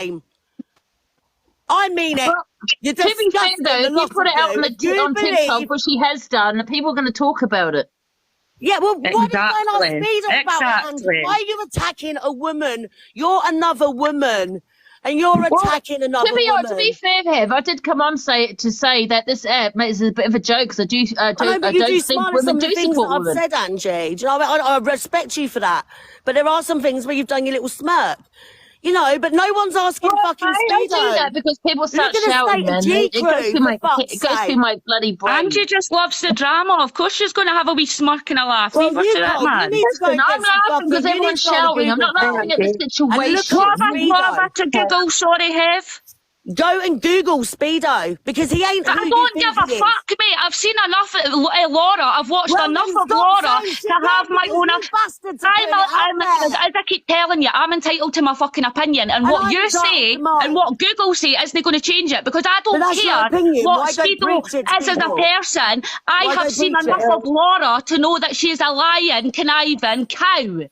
I mean it. Well, You're to be fair, disgusting. though, the if you lot put of it out you. on, Do you on TikTok, believe? which she has done, people are going to talk about it. Yeah, well, why didn't you go and Exactly. ask Speedo about it, Angie? Exactly. Why are you attacking a woman? You're another woman, and you're attacking another woman. To be fair, Hev, I did come on to say that this app is a bit of a joke because I know, but you don't do think smile at women some of do the things that support I've women. said, Angie. Do you know, I respect you for that. But there are some things where you've done your little smirk. You know, but no one's asking fucking Speedo. I do that because people start Look at the shouting, state of man. G It goes through Crew, my bloody brain. Angie just loves the drama. Of course she's going to have a wee smirk and a laugh. Well, Leave her to it, man. you need to go and I'm get some laughing because fucking... You need everyone's to go on a shouting. I'm Google not laughing at the page. situation. And look at What have I Speedo. to giggle? Sorry, Hev. Go and Google Speedo, because he ain't who I you don't think give a he is. fuck, mate. I've seen enough of Laura. I've watched enough then of stop Laura saying shit to have then, my because own. you bastards are putting it out there. As I keep telling you, I'm entitled to my fucking opinion, and what I'm you entitled say to mine. and what Google say isn't going to change it, because I don't But that's your care opinion. what Why don't Speedo preach it, is as a people? person. I Why have don't seen preach enough it? of Laura to know that she's a lying, conniving cow.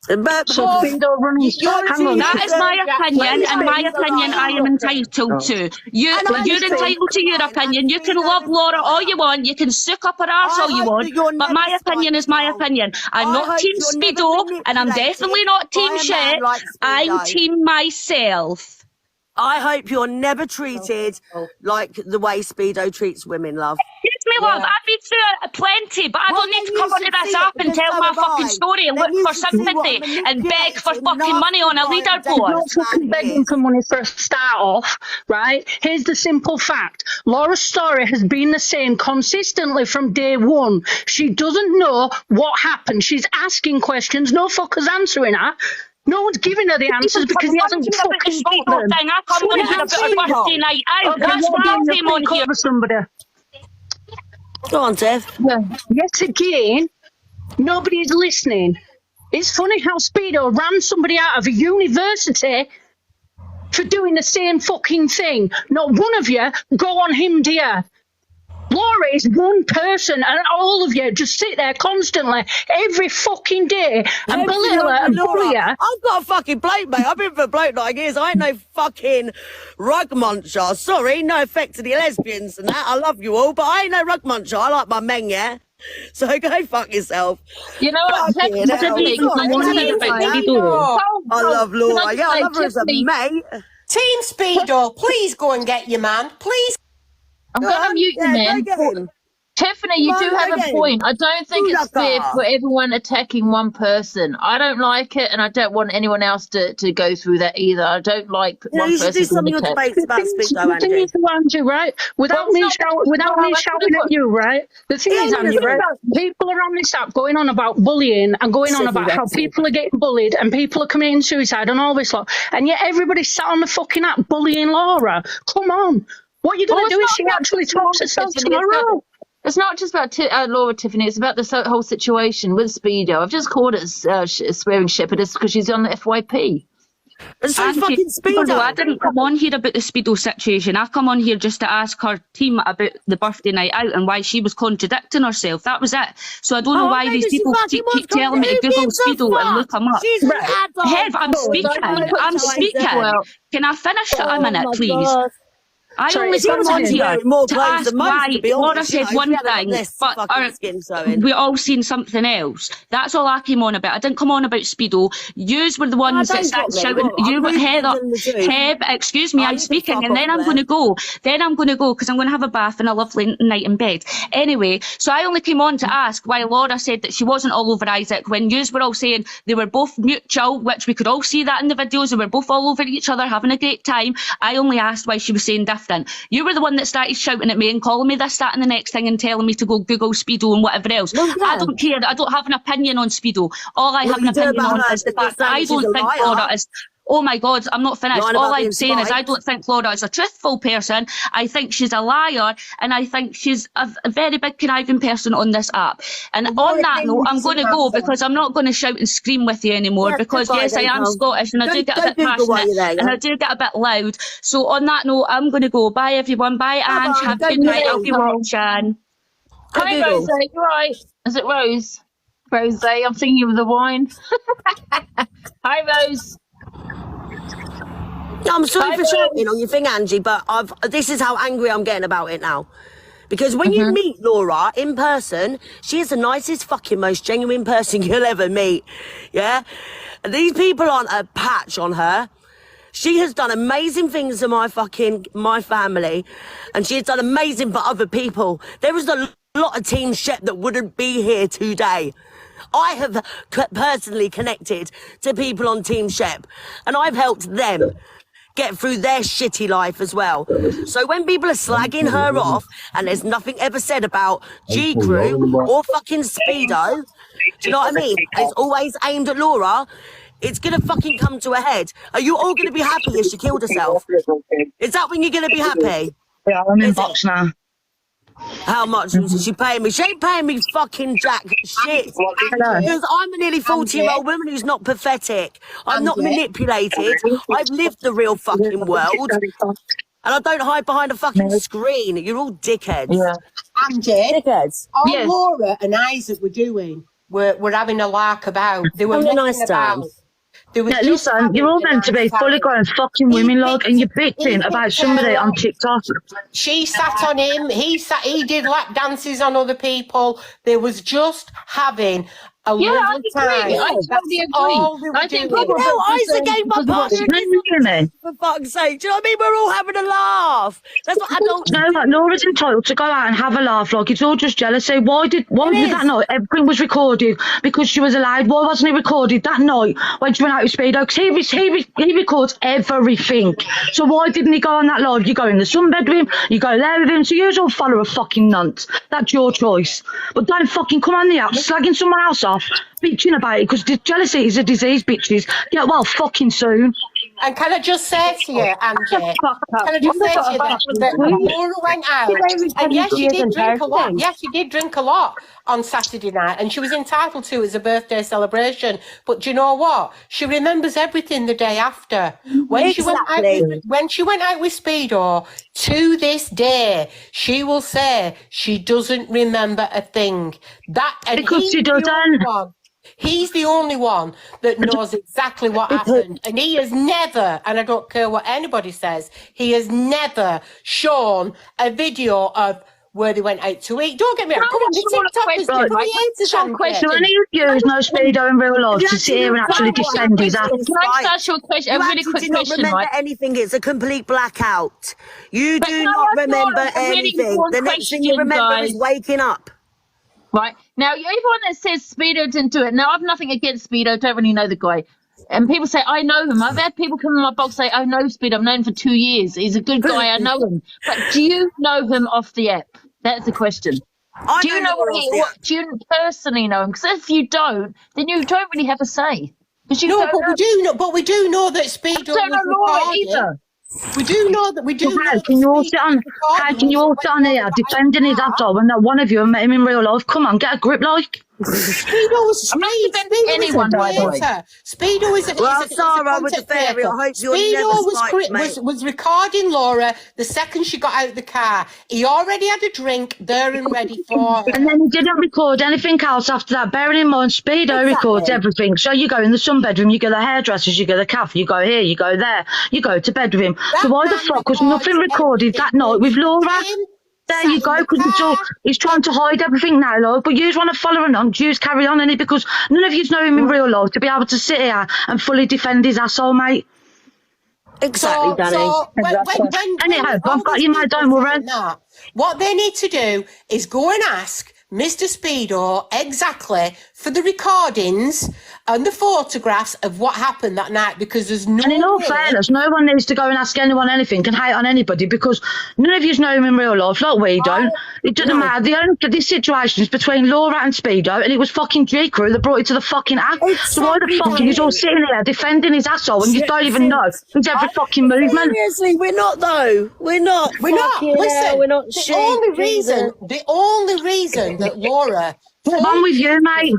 But So Speedo running. Hang on. That is my opinion, and my opinion I am entitled to. You're entitled to your opinion. You can love Laura all you want. You can suck up her arse all you want. But my opinion is my opinion. I'm not Team Speedo, and I'm definitely not Team shit. I'm Team myself. I hope you're never treated like the way Speedo treats women, love. Yes, me love. I've been through it plenty, but I don't need to come onto this app and tell my fucking story and look for sympathy and beg for fucking money on a leaderboard. Not fucking begging for money for a start off, right? Here's the simple fact. Laura's story has been the same consistently from day one. She doesn't know what happened. She's asking questions. No fuckers answering her. No one's giving her the answers because he hasn't fucking got them. I come on here about a birthday night out. Okay, That's why I came on here. Over somebody. Go on, Tiff. Yet again, nobody's listening. It's funny how Speedo ran somebody out of a university for doing the same fucking thing. Not one of you go on him, dear. Laura is one person, and all of you just sit there constantly, every fucking day, and belittle her and bully her. I've got a fucking bloke, mate. I've been for a bloke 9 years. I ain't no fucking rug muncher. Sorry, no offence to the lesbians and that. I love you all, but I ain't no rug muncher. I like my men, yeah? So go fuck yourself. You know what? I love Laura. Yeah, I love her as a mate. Team Speedo, please go and get your man. Please. I'm going to mute you, man. Tiffany, you do have a point. I don't think it's fair for everyone attacking one person. I don't like it, and I don't want anyone else to go through that either. I don't like one person. Do some of your debates about Speedo, Angie. The thing is, Angie, right? Without me shouting at you, right? The thing is, Angie, right? People are on this app going on about bullying and going on about how people are getting bullied and people are committing suicide and all this lot, and yet everybody's sat on the fucking app bullying Laura. Come on. What you're going to do is she actually talks herself tomorrow. It's not just about Laura, Tiffany. It's about the whole situation with Speedo. I've just called it swearing shit, but it's because she's on the FYP. And so fucking Speedo. I didn't come on here about the Speedo situation. I come on here just to ask her team about the birthday night out and why she was contradicting herself. That was it. So I don't know why these people keep telling me to Google Speedo and look them up. Hev, I'm speaking. I'm speaking. Can I finish for a minute, please? I only come on here to ask why Laura said one thing, but we all seen something else. That's all I came on about. I didn't come on about Speedo. Yous were the ones that started shouting. You were Heb, excuse me, I'm speaking, and then I'm going to go. Then I'm going to go because I'm going to have a bath and a lovely night in bed. Anyway, so I only came on to ask why Laura said that she wasn't all over Isaac when yous were all saying they were both mutual, which we could all see that in the videos. They were both all over each other, having a great time. I only asked why she was saying different. You were the one that started shouting at me and calling me this, that and the next thing and telling me to go Google Speedo and whatever else. I don't care. I don't have an opinion on Speedo. All I have an opinion on is the fact that I don't think Laura is... Oh my God, I'm not finished. All I'm saying is I don't think Laura is a truthful person. I think she's a liar, and I think she's a very big conniving person on this app. And on that note, I'm going to go because I'm not going to shout and scream with you anymore because yes, I am Scottish and I do get a bit passionate and I do get a bit loud. So on that note, I'm going to go. Bye everyone. Bye Ange. Have a good night. I'll be watching. Hi Rose, you're right. Is it Rose? Rose, I'm thinking of the wine. Hi Rose. I'm sorry for shouting on your thing, Angie, but this is how angry I'm getting about it now. Because when you meet Laura in person, she is the nicest fucking most genuine person you'll ever meet. Yeah? And these people aren't a patch on her. She has done amazing things to my family, and she has done amazing for other people. There is a lot of Team Shep that wouldn't be here today. I have personally connected to people on Team Shep, and I've helped them get through their shitty life as well. So when people are slagging her off and there's nothing ever said about G Crew or fucking Speedo, do you know what I mean? It's always aimed at Laura. It's gonna fucking come to a head. Are you all gonna be happy if she killed herself? Is that when you're gonna be happy? Yeah, I'm in box now. How much is she paying me? She ain't paying me fucking jack shit. Because I'm a nearly 40-year-old woman who's not pathetic. I'm not manipulated. I've lived the real fucking world. And I don't hide behind a fucking screen. You're all dickheads. Yeah. Angie, Dickheads. all Laura and Isaac were doing were having a lark about. They were Having a messing nice time. about. They were Yeah, just listen, you're all having a meant to be nice time. fully grown fucking women, log, and you're bitching about somebody on TikTok. She sat on him. He did lap dances on other people. They was just having a lovely I agree. time. I That's totally agree. all they were I think doing. people Hell, Isaac gave my partner a kiss, for fuck's sake. Do you know what I mean? We're all having a laugh. That's what adults No, like, Laura's entitled to go out and have a laugh. Like, it's all just jealousy. Why did that night everything was recorded because she was allowed? Why wasn't it recorded that night when she went out with Speedo? Because he records everything. So why didn't he go on that live? You go in the sunbed with him, you go there with him. So you all follow a fucking nonce. That's your choice. But don't fucking come on the app slagging someone else off, bitching about it, because jealousy is a disease, bitches. Get well fucking soon. And can I just say to you, Angie, can I just say to you that Laura went out, and yes, she did drink a lot. Yes, she did drink a lot on Saturday night, and she was entitled to it as a birthday celebration. But do you know what? She remembers everything the day after. When she went out with Speedo, to this day, she will say she doesn't remember a thing. Because she doesn't. He's the only one that knows exactly what happened. And he has never, and I don't care what anybody says, he has never shown a video of where they went out to eat. Don't get me wrong. Come on, the TikTokers do creators on question. When you use no Speedo in real life to sit here and actually defend his ass. Can I just ask you a question? A really quick do not question, remember right? anything. It's a complete blackout. You do can I not ask you remember a really anything. important The next thing you question, remember guys? is waking up. Right. Now, everyone that says Speedo didn't do it. Now, I've nothing against Speedo. Don't really know the guy. And people say, I know him. I've had people come in my box say, I know Speedo. I've known him for 2 years. He's a good guy. I know him. But do you know him off the app? That's the question. Do you know do you personally know him? Because if you don't, then you don't really have a say. No, but we do know that Speedo was recording. Either. We do know that. How can you all sit on here defending his asshole when not one of you have met him in real life? Come on, get a grip, like. Speedo was I'm not defending anyone, by the way. Speedo is a Sarah with the fairy. I hope you'll never spike, mate. was recording Laura the second she got out of the car. He already had a drink there and ready for her. And then he didn't record anything else after that. Bearing in mind, Speedo records everything. So you go in the sun bedroom, you go to the hairdressers, you go to the cafe, you go here, you go there, you go to bed with him. So why the fuck was nothing recorded that night with Laura? There you go, because he's trying to hide everything now, Lord. But you just want to follow him on, you just carry on in it, because none of you know him in real life to be able to sit here and fully defend his asshole, mate. Exactly, Danny. Anyhow, I've got you, mate, don't worry. What they need to do is go and ask Mr. Speedo exactly for the recordings and the photographs of what happened that night, because there's no. And in all fairness, no one needs to go and ask anyone anything and hate on anybody, because none of you know him in real life, like we don't. It doesn't matter. This situation is between Laura and Speedo, and it was fucking G Crew that brought it to the fucking act. So why the fuck are you all sitting there defending his asshole and you don't even know his every fucking movement? Seriously, we're not though. We're not. Listen, we're not the only reason that Laura. What's wrong with you, mate?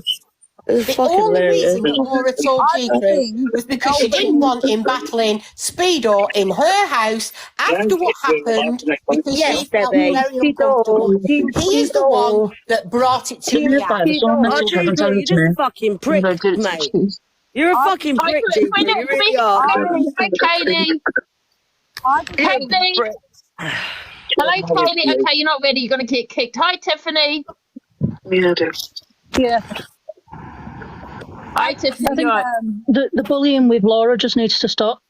The only reason that Laura told G Crew was because she didn't want him battling Speedo in her house after what happened, because she felt very uncomfortable. He is the one that brought it to me. You're just a fucking prick, mate. You're a fucking prick, G Crew. You really are. Katie. Tiffany. Hello, Tony. Okay, you're not ready. You're going to get kicked. Hi, Tiffany. Yeah. Hi, Tiffany. I think Right. the bullying with Laura just needs to stop.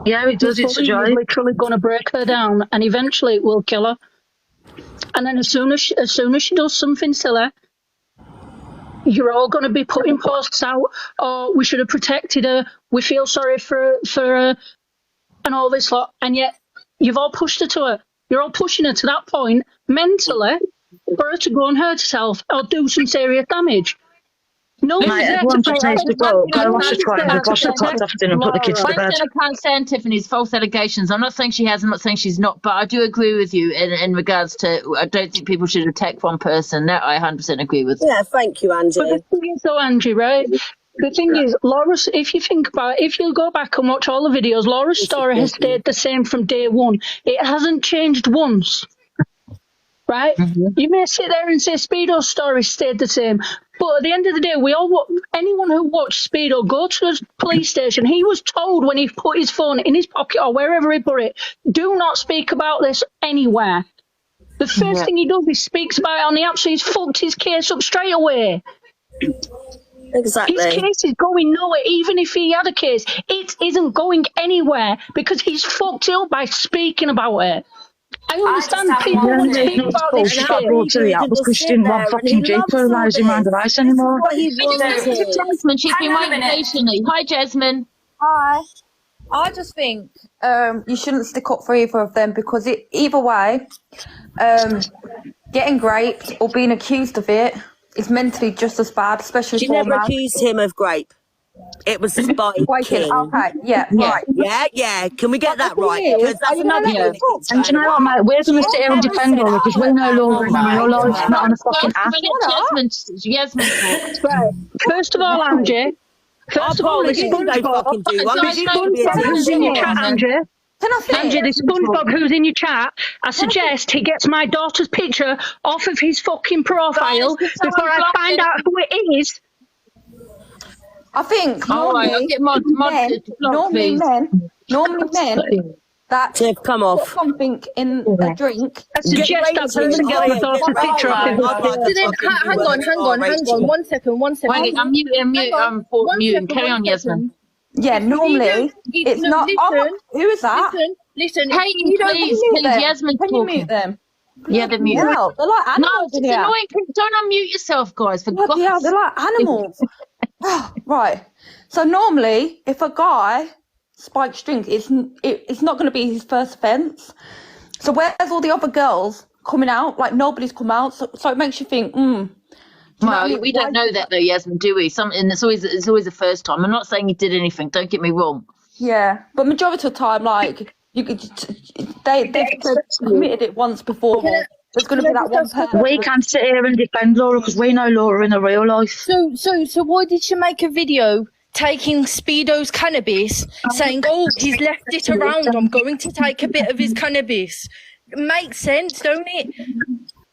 Yeah, it does. It's a Bullying is joy. literally going to break her down, and eventually it will kill her. And then as soon as she does something silly, you're all going to be putting posts out. Oh, we should have protected her. We feel sorry for her, and all this lot. And yet you've all pushed her to her. You're all pushing her to that point mentally for her to go and hurt herself or do some serious damage. No, Mate, everyone just needs to go watch the trailer, wash the clothes after and put the kids to One bed. thing I can't stand, Tiffany, is false allegations. I'm not saying she has, I'm not saying she's not, but I do agree with you in regards to, I don't think people should attack one person. That I 100% agree with. Yeah, thank you, Angie. But the thing is, though, Angie, right? The thing is, Laura's, if you think about it, if you go back and watch all the videos, Laura's story has stayed the same from day one. It hasn't changed once. Right? You may sit there and say Speedo's story stayed the same, but at the end of the day, anyone who watched Speedo go to the police station, he was told when he put his phone in his pocket or wherever he put it, do not speak about this anywhere. The first thing he does is speaks about it on the app, so he's fucked his case up straight away. Exactly. His case is going nowhere. Even if he had a case, it isn't going anywhere because he's fucked it up by speaking about it. I understand people want to speak about this shit. Got brought to the app because she didn't want fucking Jake to realise him around the ice anymore. Jasmine, she's been waiting patiently. Hi, Jasmine. Hi. I just think you shouldn't stick up for either of them because either way, getting raped or being accused of it is mentally just as bad, especially She for a never man. accused him of grape. It was spiking. Okay, yeah, right. Yeah. Can we get that right? is, Because that's another thing. that keeps And do you know what, mate? We're going to sit here and defend her because we're no longer in real life, not on a fucking app. Jasmine talk. Right. First of all, Angie. First of all, this SpongeBob who's in your chat, Angie. Can I say Angie, this SpongeBob who's in your chat, I suggest he gets my daughter's picture off of his fucking profile before I find out who it is. I think I'll get mod normally men that Tiff, come off. put something in a drink. I suggest that person get my daughter's picture off his Hang on. 1 second. Wait, I'm muting. Carry on, Yasmin. Yeah, normally it's not. Who is that? Listen. Hey, please, Yasmin Can you talking. mute them? Yeah, they're muted. Yeah, they're like No, animals it's in here. annoying. Don't unmute yourself, guys. For God's Yeah, they're like animals. Right. So normally, if a guy spikes drink, it's not going to be his first offence. So where's all the other girls coming out? Like nobody's come out. So it makes you think, Well, we don't know that though, Yasmin, do we? And it's always the first time. I'm not saying he did anything. Don't get me wrong. Yeah, but majority of the time, like they've committed it once before. There's going to be that one person. We can't sit here and defend Laura because we know Laura in the real life. So why did she make a video taking Speedo's cannabis, saying, "Oh, he's left it around. I'm going to take a bit of his cannabis." It makes sense, don't it?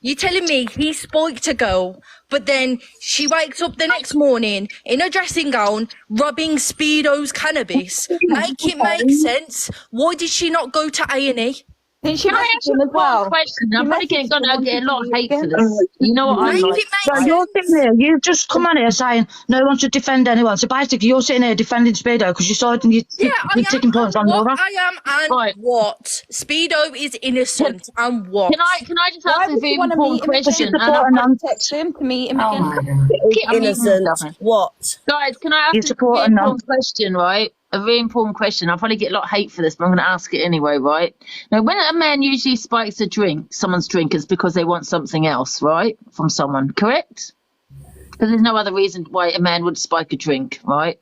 You're telling me he spiked a girl, but then she wakes up the next morning in a dressing gown, rubbing Speedo's cannabis. Make it make sense. Why did she not go to A&E? Can I ask you a question? I'm probably going to get a lot of hate for this. You know what I'm like? So you're sitting here, you've just come on here saying no one should defend anyone. So basically, you're sitting here defending Speedo because you started and you're taking points on Laura. I am, and Right. what? Speedo is innocent, and what? Can I just ask a very important question? Text him to meet him again. Innocent. What? Guys, can I ask a very important question, right? A very important question. I'll probably get a lot of hate for this, but I'm going to ask it anyway, right? Now, when a man usually spikes someone's drink, it's because they want something else, right? From someone, correct? Because there's no other reason why a man would spike a drink, right?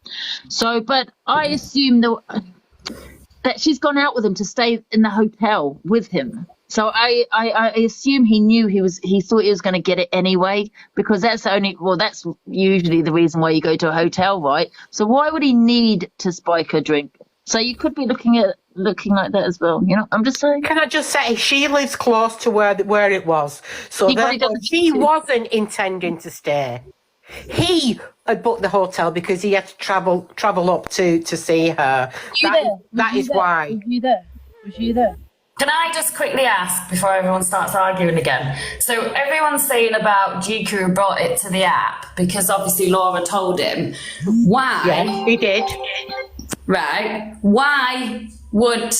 So, but I assume that she's gone out with him to stay in the hotel with him. So I assume he thought he was going to get it anyway, because that's usually the reason why you go to a hotel, right? So why would he need to spike a drink? So you could be looking like that as well, you know? I'm just saying. Can I just say, she lives close to where it was, so therefore she wasn't intending to stay. He had booked the hotel because he had to travel up to see her. That is why. Was you there? Was you there? Can I just quickly ask before everyone starts arguing again? So everyone's saying about GQ brought it to the app because obviously Laura told him. Why? Yeah, he did. Right. Why would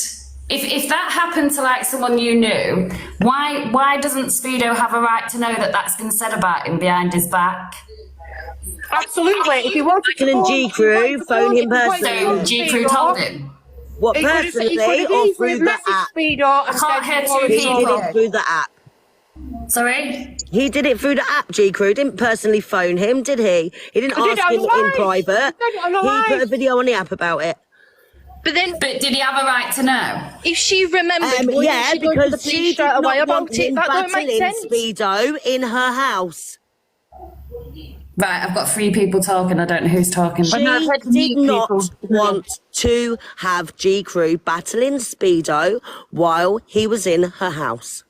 if that happened to like someone you knew, why doesn't Speedo have a right to know that that's been said about him behind his back? Absolutely. If he wanted to G Crew phone him personally. So G Crew told him. What, personally or through the app? I can't hear two He did people. it through the app. Sorry? He did it through the app, G Crew. Didn't personally phone him, did he? He didn't ask him in private. He put a video on the app about it. But did he have a right to know? if she remembered, Yeah, she go to the because police she straight did away not about want it? him That don't make battling sense. Speedo in her house. Right, I've got 3 people talking. I don't know who's talking. She did not want to have G Crew battling Speedo while he was in her house.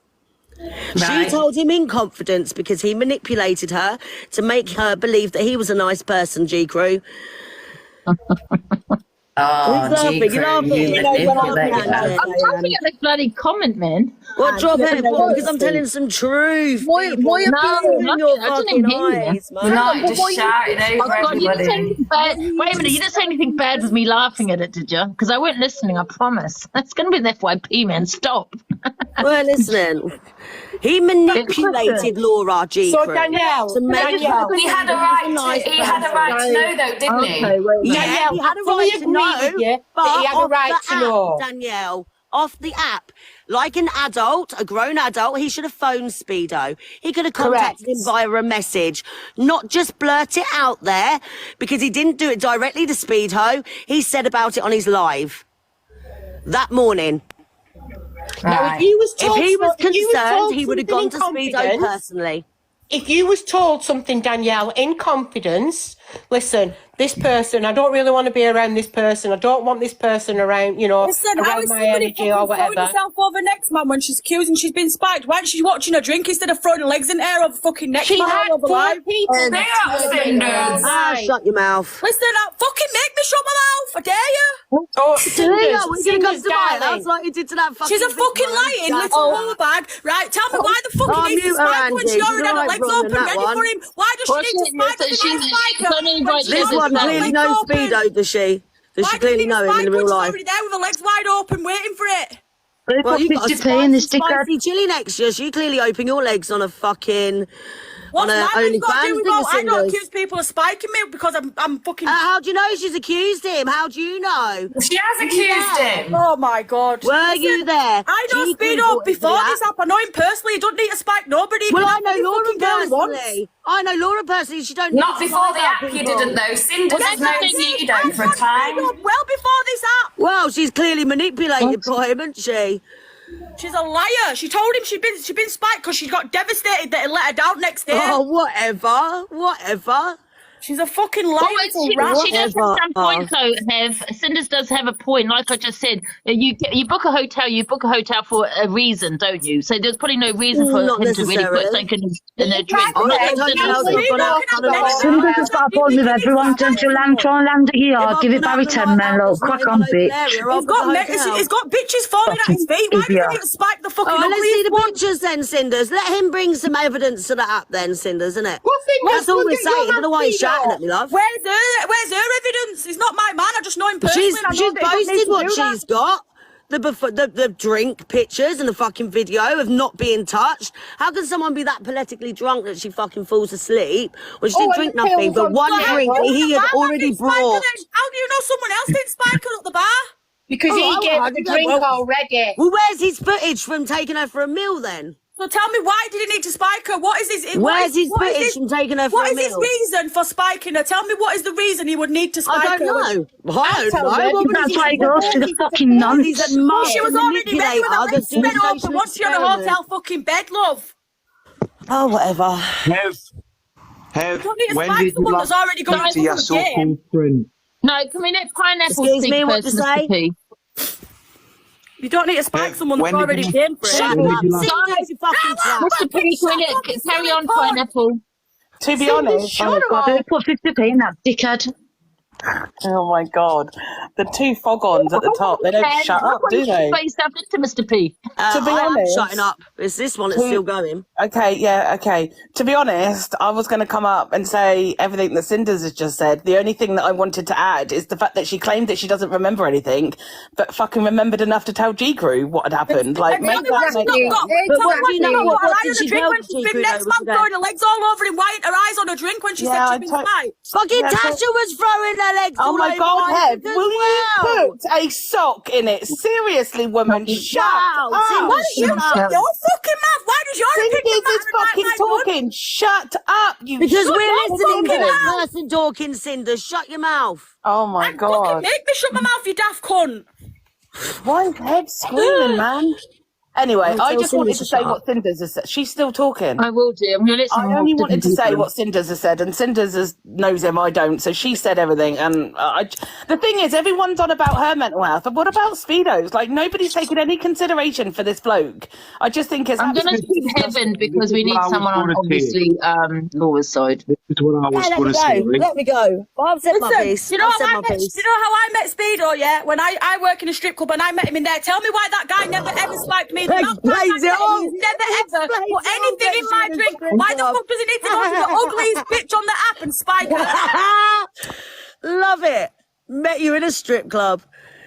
Right. She told him in confidence because he manipulated her to make her believe that he was a nice person, G Crew. Oh, Who's laughing? You're laughing. You know you're laughing at it. I'm laughing at this bloody comment, man. Well, drop it because I'm telling some truth. Why people. are No, you- in your I didn't fucking hear you. eyes, You're man. not just shouting Oh, over God, you didn't say everybody. anything bad. Wait a minute, you didn't say anything bad with me laughing at it, did you? Because I weren't listening, I promise. It's going to be an FYP, man. Stop. Well, listening. He manipulated Laura G. So Crew Danielle, to make her He had a right to, he had a right to know though, didn't he? Okay, wait. Yeah, Danielle, he had a I fully right to agree know, with you but that he had a off right the to know. app, Danielle, off the app, like an adult, a grown adult, he should have phoned Speedo. He could have contacted him via a message, not just blurt it out there, because he didn't do it directly to Speedo. He said about it on his live that morning. Now, if you was If told, he was if you was concerned, told he would have something gone to in Speedo confidence- personally. If you was told something, Danielle, in confidence, listen, this person, I don't really want to be around this person. I don't want this person around, you know, Listen, how around is my somebody energy or fucking throwing whatever. herself over next man when she's accusing she's been spiked? Why ain't she watching her drink instead of throwing her legs in the air over fucking next She man had over 4 live? people. They are offenders. Shut your mouth. Listen, fucking make me shut my mouth. I dare you. Oh, We're gonna come Cinders, to my darling. house like you did to that fucking She's a fucking lying little whore bag. Right, tell me why the fuck Oh, he needs to mute her, spike her when Angie. she already She's had her alright legs from open that ready one. for him. Why does she need to spike her? She's Spike her only when right she's there. This already one got her clearly legs knows open? Speedo, does she? Does Why she does clearly she need to know him in spike the when real she's life? already there with her legs wide open waiting for it? Well, you've got a in spicy, spicy chili next year. So you clearly open your legs on a fucking... What's on a my legs got to do OnlyFans with thing, all? I don't Cinders. accuse people of spiking me because I'm fucking... How do you know she's accused him? How do you know? She has accused him. Oh my God. Were you there? I know She Speedo couldn't before do that. this app. I know him personally. He doesn't need to spike nobody. He Well, can I have know any Laura fucking girl he wants. personally. I know Laura personally. She don't Not need to before spike the out app, you people. didn't know. Cinders has known Speedo I for a know time. Speedo well before this app. Well, she's clearly manipulated by him, isn't she? She's a liar. She told him she'd been spiked because she got devastated that he let her down next day. Oh, whatever. She's a fucking liar. Well, little she rat. does have some point, though, Cinders does have a point. Like I just said, you book a hotel for a reason, don't you? So there's probably no reason for Not him to really put necessarily. something in their drink. I'm not Not going to necessarily. tell you, but I've done a lot. Cinders has got a point with everyone. Don't you land, try and land it here. If Give I've it been Barry out 10 the men, night, look. I was Crack not on, in bitch. an area, I'll He's book got, a hotel. he's got bitches falling at his feet. Why does he idiot. need to spike the fucking Oh, let's see ugliest the one? pictures then, Cinders. Let him bring some evidence to that app then, Cinders, isn't it? What thing? That's all Look we're at your saying. I don't know why you're Speedo. shouting at me, love. Where's her evidence? He's not my man. I just know him personally. She's and I know that he doesn't need posted to what do that. she's got. The drink pictures and the fucking video of not being touched. How can someone be that politically drunk that she fucking falls asleep when she didn't drink and the nothing pills but on one top. drink that he had Why already did Spike her brought? then? How do you know someone else didn't spike her at the bar? Because Oh, he gave I her the don't drink know. already. Well, where's his footage from taking her for a meal then? So tell me, why did he need to spike her? What is his? Where's his what is footage his- from taking her for What a is his meal? reason for spiking her? Tell me what is the reason he would need to spike her? I don't know. I don't tell know. her, What would That's he why he do? goes to the fucking nonce. He's a master She was already ready with her manipulator legs that's doing spread open social once she on a experiment. hotel fucking bed, love. Oh, whatever. You don't need to When spike did you someone that's last already got speak to your into the game. so-called friend? No, can we let Pineapple Excuse speak me, what first, to say? Mr. P? You don't need to spike someone that's when did already you- came for it. Shut When up. did you last- Cinders, you fucking twat. Mr. P, can we let carry on, Pineapple? To be honest, Oh my God, who put 50p in that dickhead? oh my God, the two fog-ons at the top, they don't shut up, do they? Put yourself into Mr. P. To be I am honest, shutting up. It's this one that's still going. Okay. To be honest, I was going to come up and say everything that Cinders has just said. The only thing that I wanted to add is the fact that she claimed that she doesn't remember anything, but fucking remembered enough to tell G Crew what had happened. Like, make that make sense. But what do you know? What did she tell when G she's Crew? been next month throwing her legs all over him, wiping her eyes on her drink when she said she'd been spiked. Fucking Tasha was throwing her legs Oh all my over God, mine Heb, will you put a sock in it? Seriously, woman, shut up. Why don't you shut your fucking mouth? Why does your opinion Cinders matter? is fucking talking. Shut up, you Because shut we're up, listening to woman. that person talking, Cinder. Shut your mouth. Oh my Fucking God. make me shut my mouth, you daft cunt. Why is Heb screaming, man? Anyway, I'll I tell just wanted Cinders to to say shut what Cinders has said. She's still talking. I will do. I'm going to let I someone only else wanted to say do what Cinders has said, and Cinders knows him, I don't, so she said everything. And the thing is, everyone's on about her mental health, but what about Speedo's? Like, nobody's taken any consideration for this bloke. I just think it's I'm going to absolutely speak Heaven because we need This is what I was someone on, gonna say. obviously, Laura's side. This is what I was Yeah, let going me to say, go. right? Let me go. Well, I've said my Listen, piece. do you know I've how said I my met? piece. Do you know how I met Speedo? Yeah, when I work in a strip club and I met him in there. Tell me why that guy never ever spiked me. The amount of times I Explains met it him, all. he's never ever Explains put it all, anything in makes my you in a drink. strip Why the club. fuck does he need to go to the ugliest bitch on the app and spike her? Love it. Met you in a strip club.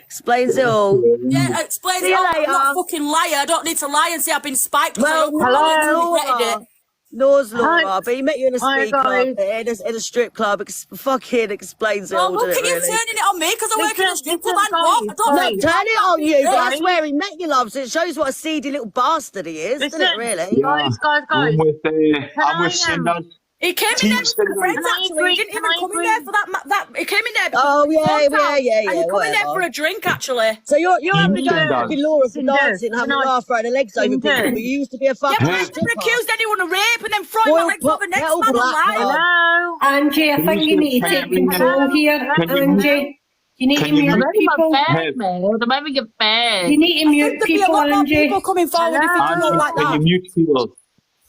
Explains it all. Yeah, explain See it you all. I'm not a later. fucking liar. I don't need to lie and say I've been spiked because I Well, opened my legs and regretted it. Laura's Laura, but he met you in a Hi, speed club, guys. in a strip club. Fucking explains it Well, all, look doesn't at it, you really? turning it on me because I work in a strip club. listen, I'm what? I guys, don't No, think turn it on you, but Right. that's where he met you, love. So it shows what a seedy little bastard he is, doesn't it, Listen, really? Yeah, I'm with Cinders. He came in Team there with some Cinders. friends, actually. He didn't even come in there for that. He came in there because Oh, of the yeah, phone call, yeah, and he come in there whatever. for a drink, actually. So you're having to go Cinders. fucking Laura for Cinders, dancing, having a can I- laugh, throwing her legs over people, Cinders. but you used to be a Yeah, fucking but I've never stripper. accused anyone of rape and then throwing my legs over next Little man black online. card. Hello. Angie, I Can think you you need to can take you mute- control here, Can you Angie. You need to can you I'm mute having people. a bag, Heb, man. I'm having a bag. You need to I mute think there'd be a people, lot more people Angie. coming forward if it Hello. looked like can you that. mute people?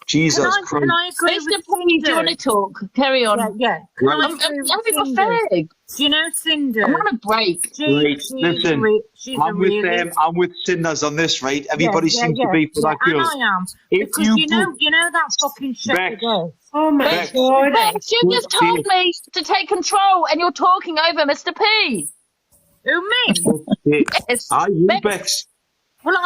Jesus Can Christ. I agree Mr. with P, do you want to Cinders? talk? Carry on. Yeah. Can Right, I I'm agree with having a Cinders? fag. Do you know I'm Cinders? on a break. right. Listen, She's a I'm with realist. I'm with Cinders on this, right? Yeah, Everybody yeah, seems to yeah, be for yeah, that and girl. I am. If Because you you know that fucking Bex, shepherdess. Oh my Bex, God. Bex, you just told me to take control and you're talking over Mr. P. Who, me? Yes. Are you Bex, Bex? Well,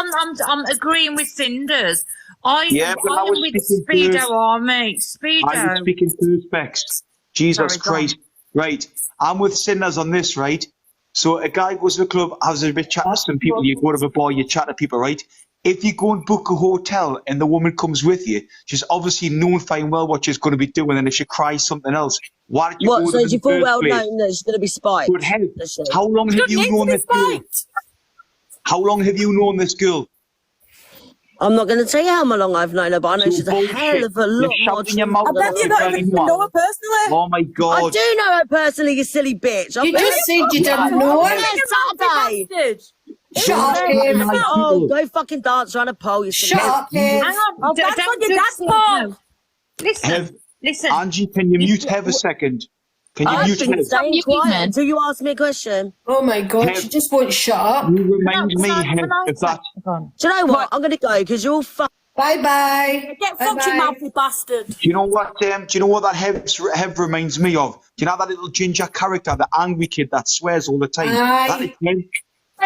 I'm agreeing with Cinders. I Yeah, but I am was with speaking Speedo first. Army. I was Speedo. speaking first, Bex. Jesus Sorry, go on. Christ. Right. I'm with Cinders on this, right? So a guy goes to the club, has a bit chat to some people, you go to the bar, you chat to people, right? If you go and book a hotel and the woman comes with you, she's obviously known fine well what she's going to be doing, and if she cries something else, why did you go What, with so them in she the full first well place? known that she's going to be spiked? Good help. Does she? How long You have don't you need to known be this girl? spiked. How long have you known this girl? I'm not going to tell you how long I've known her, but I know So she's a bullshit. hell of a You're lot more shouting your truth mouth I than bet off you to don't tell even anyone. know her personally. Oh my I God. do know her personally, you silly bitch. You just said you didn't know Oh, her. yeah, Saturday. Bastard. Shut up, Don't Dave. like Oh, people. go fucking dance around a pole, you silly Shut up, Dave. Hang on. Oh, that's don't on your just dad's say fault. no. Listen. Hev, Listen. Angie, can you mute Hev a second? Can you I've mute been Hev? staying You quiet man. until you ask me a question. Oh my God, Hev, she just won't shut up. you remind me, Can Hev, I of that. Go on. Do you know what? I'm going to go because you're all Bye-bye. Get fucked, you Bye-bye. mouthy bastard. Do you know what? Do you know what that Hev reminds me of? Do you know that little ginger character, the angry kid that swears all the time? That is Aye. Hev.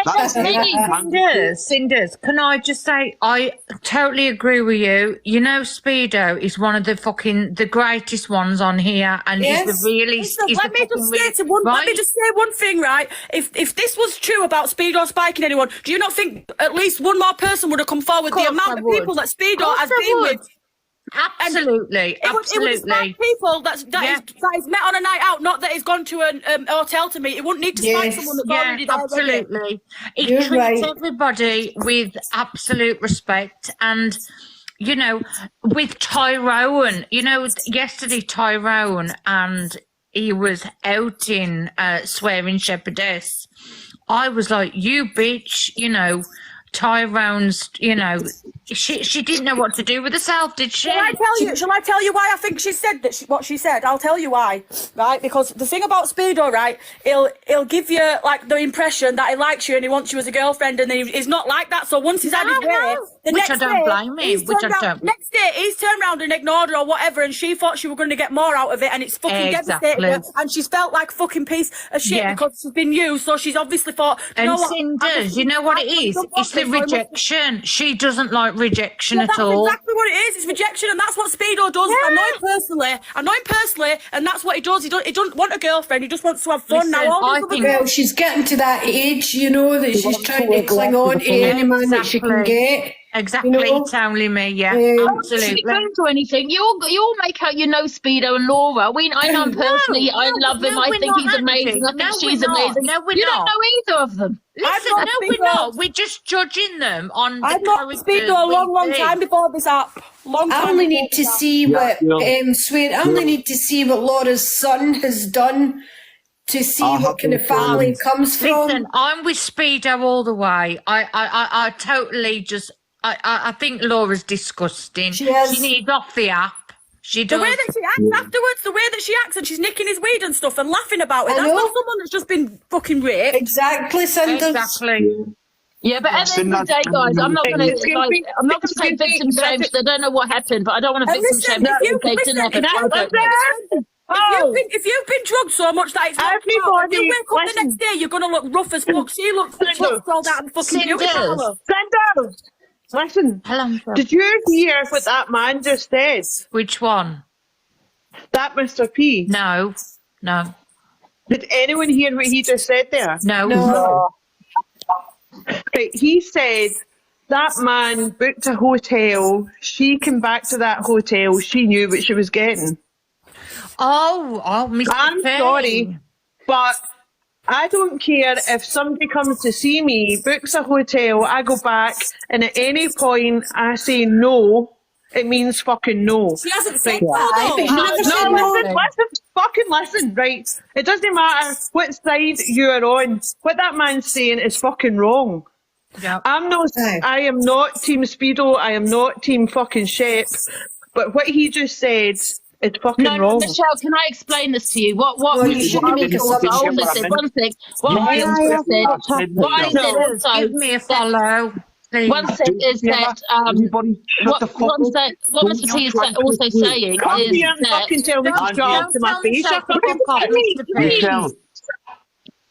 That is Hev. Cinders, can I just say, I totally agree with you. You know, Speedo is one of the greatest ones on here, and Yes. he's the realist. Listen, let me just say one thing, right? If this was true about Speedo spiking anyone, do you not think at least one more person would have come forward? The amount of people that Speedo has been with. Absolutely, It would spike people that is met on a night out, not that he's gone to a hotel to meet. It wouldn't need to spike Yes. someone that's Yeah, already there. absolutely. He You're treats right. everybody with absolute respect, and you know, with Tyrone, you know, yesterday Tyrone, and he was out in swearing shepherdess. I was like, you bitch, you know, tie rounds, you know. She didn't know what to do with herself, did she? Shall I tell you why I think she said that what she said? I'll tell you why, right? Because the thing about Speedo, right, he'll give you like the impression that he likes you and he wants you as a girlfriend, and then he's not like that. So once he's had his way, Which I don't blame him. Next day he's turned around and ignored her or whatever, and she thought she was going to get more out of it, and it's fucking devastated her, and she's felt like fucking piece of shit because she's been used. So she's obviously thought, Cinders, you know what it is? It's the rejection. She doesn't like rejection at all. That's exactly what it is. It's rejection, and that's what Speedo does. I know him personally, and that's what he does. He doesn't want a girlfriend. He just wants to have fun. Well, she's getting to that age, you know, that she's trying to cling on to any man that she can get. Exactly, you know? Totally me, absolutely. She don't do anything. You all make out you know Speedo and Laura. I know him personally. I love him. I think he's amazing. I think she's amazing. No, we're you not. don't know either of them. Listen, no, we're not. We're just judging them on I've the known Speedo a long time before this app. I only need to see what I only need to see what Laura's son has done to see what kind of family it comes from. Listen, I'm with Speedo all the way. I totally just I think Laura's disgusting. She needs off the app. She does. The way that she acts afterwards, the way that she acts, and she's nicking his weed and stuff and laughing about it. That's not someone that's just been fucking raped. Exactly, Sanders. Exactly. Yeah, but at the end of the day, guys, I'm not going to say victim shame because I don't know what happened, but I don't want to victim shame. If you've been drugged so much that it's not if you wake up the next day, you're going to look rough as fuck. She looks rolled out and fucking beautiful. Sanders, listen. Did you hear what that man just said? Which one? That Mr. P. No. Did anyone hear what he just said there? No. Right, he said that man booked a hotel. She came back to that hotel. She knew what she was getting. Mr. I'm sorry, but I don't care if somebody comes to see me, books a hotel, I go back, and at any point I say no, it means fucking no. She hasn't said listen, right? It doesn't matter what side you're on. What that man's saying is fucking wrong. Yep. I am not Team Speedo, I am not Team fucking Shep, but what he just said is fucking wrong. Michelle, can I explain this to you? What give me a follow. One thing is that what Mr. P is also saying is that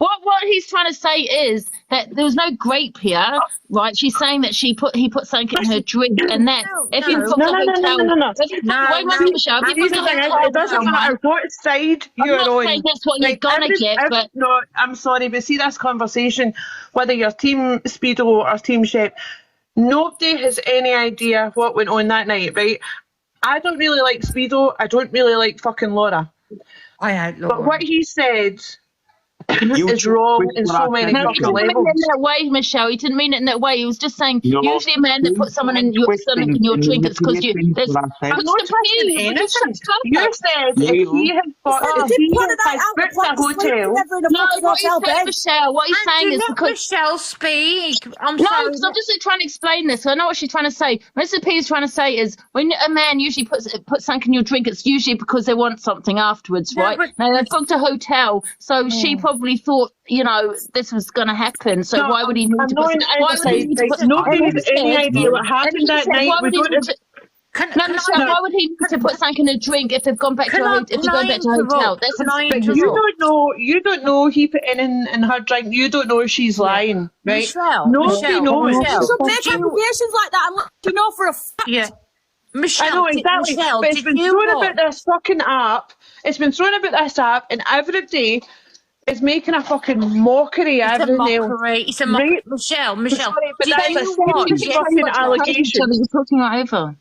what he's trying to say is that there was no grape here, right? She's saying that he put something in her drink, and then if you put it doesn't matter what side you're on. Saying that's what you're gonna get, but no, I'm sorry, but see this conversation, whether you're Team Speedo or Team Shep, nobody has any idea what went on that night, right? I don't really like Speedo. I don't really like fucking Laura. But what he said is wrong in so many fucking levels. He didn't mean it in that way, Michelle. He didn't mean it in that way. He was just saying, usually a man that puts someone in your stomach in your drink, it's because you... I'm not suggesting anything. You said if he had booked a hotel... Michelle, what he's saying is because... Michelle, speak. I'm sorry. Because I'm just trying to explain this. I know what she's trying to say. Mr. P is trying to say is, when a man usually puts something in your drink, it's usually because they want something afterwards, right? Now, they've booked a hotel, so she probably thought, this was going to happen. So why would he need to put... Nobody has any idea what happened that night. Why would he need to put something in a drink if they've gone back to a hotel? You don't know he put in her drink. You don't know she's lying, right? Nobody knows. So make accusations like that and let you know for a fact. Yeah. Michelle, I know exactly. Michelle, but it's been thrown about this fucking app. It's been thrown about this app, and everybody is making a fucking mockery out of it. It's a mockery. Right? Michelle, sorry, but that's a fucking allegation. You're talking over.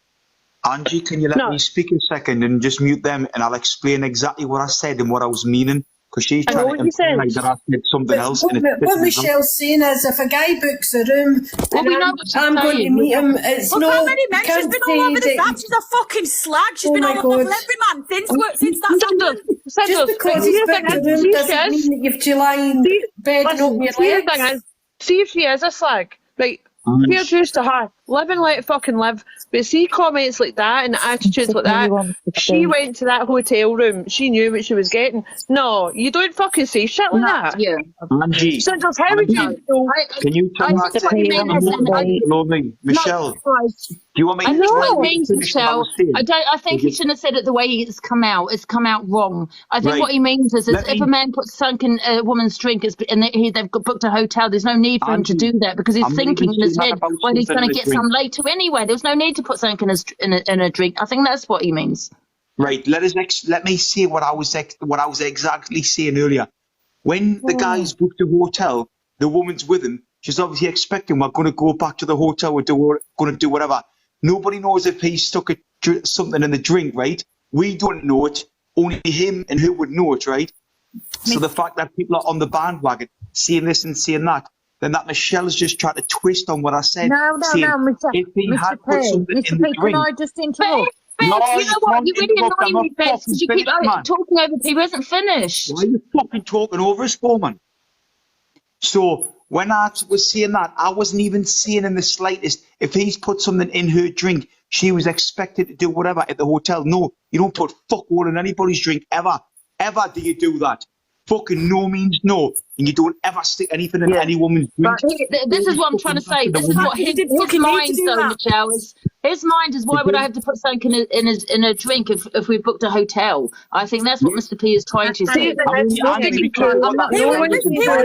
Angie, can you let me speak a second and just mute them, and I'll explain exactly what I said and what I was meaning. Because she's trying to imply that I said something else. What Michelle's saying is, if a guy books a room and I'm going to meet him, it's Look how many men she's been all over this app. She's a fucking slag. She's been all over every man since that's happened. Just because he's booked a room doesn't mean that you've to lie in bed and open your legs. See if she is a slag. Right, Fair dues to her. Live and let fucking live. But see comments like that and attitudes like that. She went to that hotel room. She knew what she was getting. No, you don't fucking say shit like that. Yeah. Angie, Sanders, how would you know? can you turn I that think what you mean is, Michelle, do you want me I to think what try it and means, finish what I Michelle, was saying? I think he shouldn't have said it the way it's come out. It's come out wrong. I think Right. what he means is Let if me- a man puts something in a woman's drink and they've got booked a hotel, there's no need for him to Angie, do that because he's I'm not thinking even in his saying that head, about well, he's something going in to a get some drink. later anyway. There's no need to put something in a drink. I think that's what he means. Right, let me say what I was exactly saying earlier. When the guy's booked a hotel, the woman's with him. She's obviously expecting we're going to go back to the hotel. We're going to do whatever. Nobody knows if he stuck something in the drink, right? We don't know it. Only him and her would know it, right? So the fact that people are on the bandwagon saying this and saying that, then that Michelle's just trying to twist on what I said. saying if he had put something in the drink. Can I just interrupt? Beth, No, you you know what? can't You really interrupt. I'm annoy me, not Beth, fucking because you keep finished, man. talking over people. He hasn't finished. Why are you fucking talking over us for, man? So when I was saying that, I wasn't even saying in the slightest if he's put something in her drink, she was expected to do whatever at the hotel. No, you don't put fuck all in anybody's drink ever. Ever do you do that? Fucking no means no. And you don't ever stick anything in any woman's drink. But this is what I'm trying to say. This is what his mind, though, Michelle, is. His mind is, why would I have to put something in a drink if we booked a hotel? I think that's what Mr. P is trying to say. He was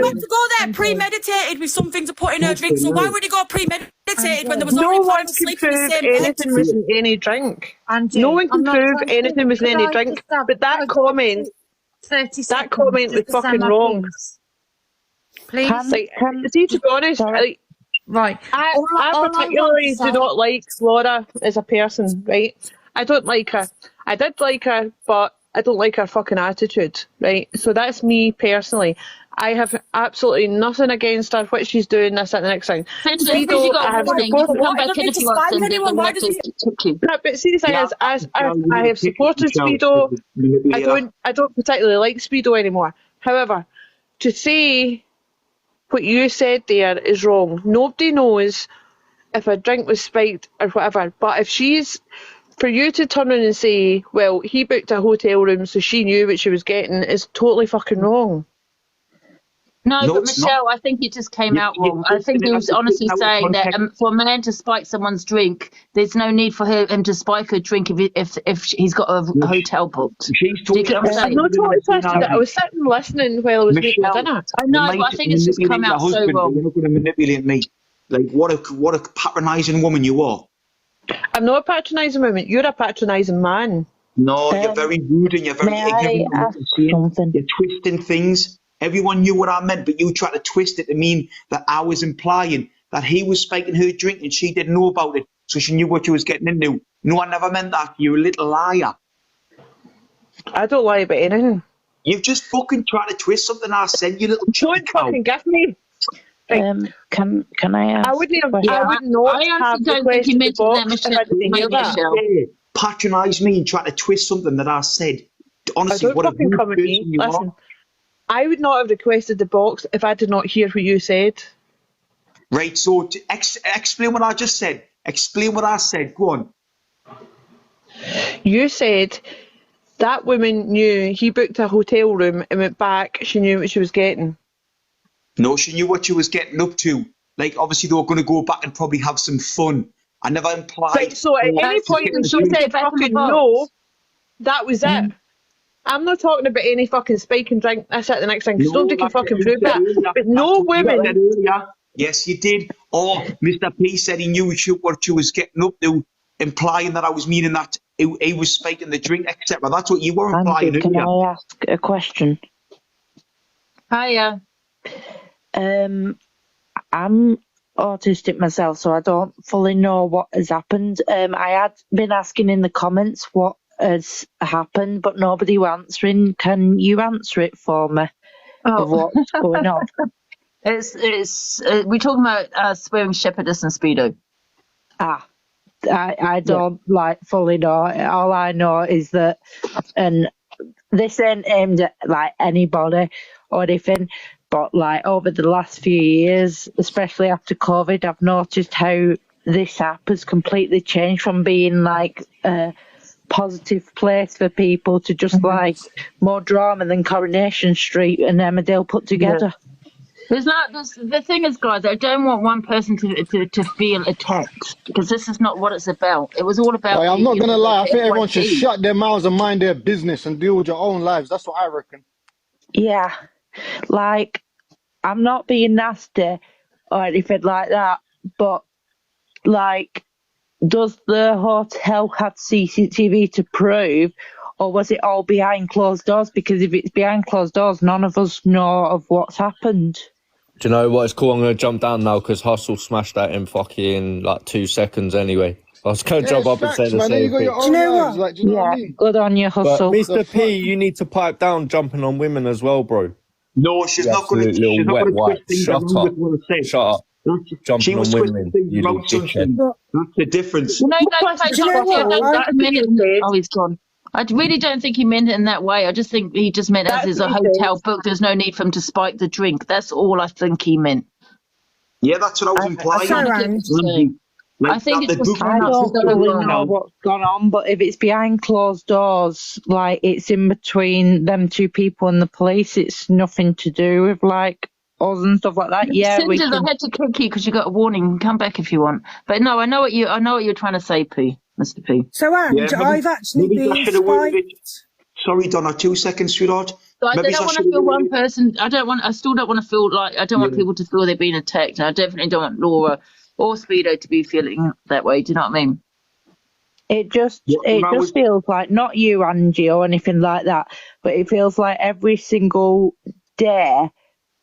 meant to go there premeditated with something to put in her drink. So why would he go premeditated when there was already one falling can asleep in the prove same bed? anything was in any drink. Angie, No one can I'm not prove trying to- anything was in could any I drink. just have- But that comment, 30 that seconds comment was just to say fucking my wrong. piece. Please. See, to be honest, Sorry. Right. I All I want particularly to do say- not like Laura as a person, right? I don't like her. I did like her, but I don't like her fucking attitude, right? So that's me personally. I have absolutely nothing against her, what she's doing, this, and the next thing. Because you got I have a warning. You can come back doesn't in need if to you want, spite Cindy. anyone. Then we Why have does to kick you. No, but see, the thing is, I have supported Michelle, Speedo. manipulator. I don't particularly like Speedo anymore. However, to say what you said there is wrong. Nobody knows if a drink was spiked or whatever. But if for you to turn around and say, well, he booked a hotel room so she knew what she was getting, is totally fucking wrong. No, No, but it's Michelle, I think it just came out wrong. I think he was honestly saying that for a man to spike someone's drink, there's no need for him to spike a drink if he's got a hotel booked. Do you get what I'm I'm saying? not totally twisted it. I was sitting listening while I was making my dinner. I know, but I think it's just come out so wrong. You're not going to manipulate me. Like, what a patronising woman you are. I'm not a patronising woman. You're a patronising man. No, you're very rude and you're very ignorant. You're twisting things. Everyone knew what I meant, but you tried to twist it to mean that I was implying that he was spiking her drink and she didn't know about it, so she knew what she was getting into. No, I never meant that. You're a little liar. I don't lie about anything. You've just fucking tried to twist something I said, you little Don't fucking give me. Can I ask? I would not I honestly have don't think he requested the mentioned that, box if I didn't hear that. Patronise me and try to twist something that I said. Honestly, don't what a fucking rude come at me. person you Listen, are. I would not have requested the box if I did not hear what you said. Right, so explain what I just said. Explain what I said. Go on. You said that woman knew he booked a hotel room and went back. She knew what she was getting. No, she knew what she was getting up to. Like, obviously, they were going to go back and probably have some fun. I never implied. Right, so at any point when she said fucking no, that was it. I'm not talking about any fucking spike and drink. That's it, the next thing. Because nobody can fucking prove that. But no women. Yes, you did. Or Mr. P said he knew what she was getting up to, implying that I was meaning that he was spiking the drink, etc. That's what you were implying. Can I ask a question? Hiya. I'm autistic myself, so I don't fully know what has happened. I had been asking in the comments what has happened, but nobody answering. Can you answer it for me? Of what's going on? We're talking about swearing shepherdess and Speedo. I don't fully know. All I know is that, and this ain't aimed at like anybody or anything, but like over the last few years, especially after COVID, I've noticed how this app has completely changed from being like a positive place for people to just like more drama than Coronation Street and Emmerdale put together. The thing is, guys, I don't want one person to feel attacked, because this is not what it's about. It was all about. I'm not gonna lie. I think everyone should shut their mouths and mind their business and deal with your own lives. That's what I reckon. Yeah, like I'm not being nasty or anything like that, but like, does the hotel have CCTV to prove, or was it all behind closed doors? Because if it's behind closed doors, none of us know of what's happened. Do you know what? It's cool. I'm going to jump down now because Hustle smashed that in fucking like 2 seconds anyway. I was going to jump up and say the same thing. Do you know what? Like, do you know what I mean? Good on you, Hustle. But Mr. P, you need to pipe down jumping on women as well, bro. No, she's not going to. She's not going to twist things Shut around up. with what I say. Shut up. Jumping on women, you little dickhead. That's the difference. No, oh, he's gone. I really don't think he meant it in that way. I just think he just meant as is a hotel book, there's no need for him to spike the drink. That's all I think he meant. Yeah, that's what I was implying. I think it's just I don't really know what's gone on, but if it's behind closed doors, like it's in between them two people and the police, it's nothing to do with like us and stuff like that. Yeah, I had to kick you because you got a warning. Come back if you want. But no, I know what you're trying to say, P. Mr. P. So, Ange, I've actually been spiked. Sorry, Donna, 2 seconds, sweetheart. So I don't want to feel one person. I still don't want to feel like. I don't want people to feel they're being attacked. And I definitely don't want Laura or Speedo to be feeling that way. Do you know what I mean? It just feels like, not you, Angie, or anything like that, but it feels like every single day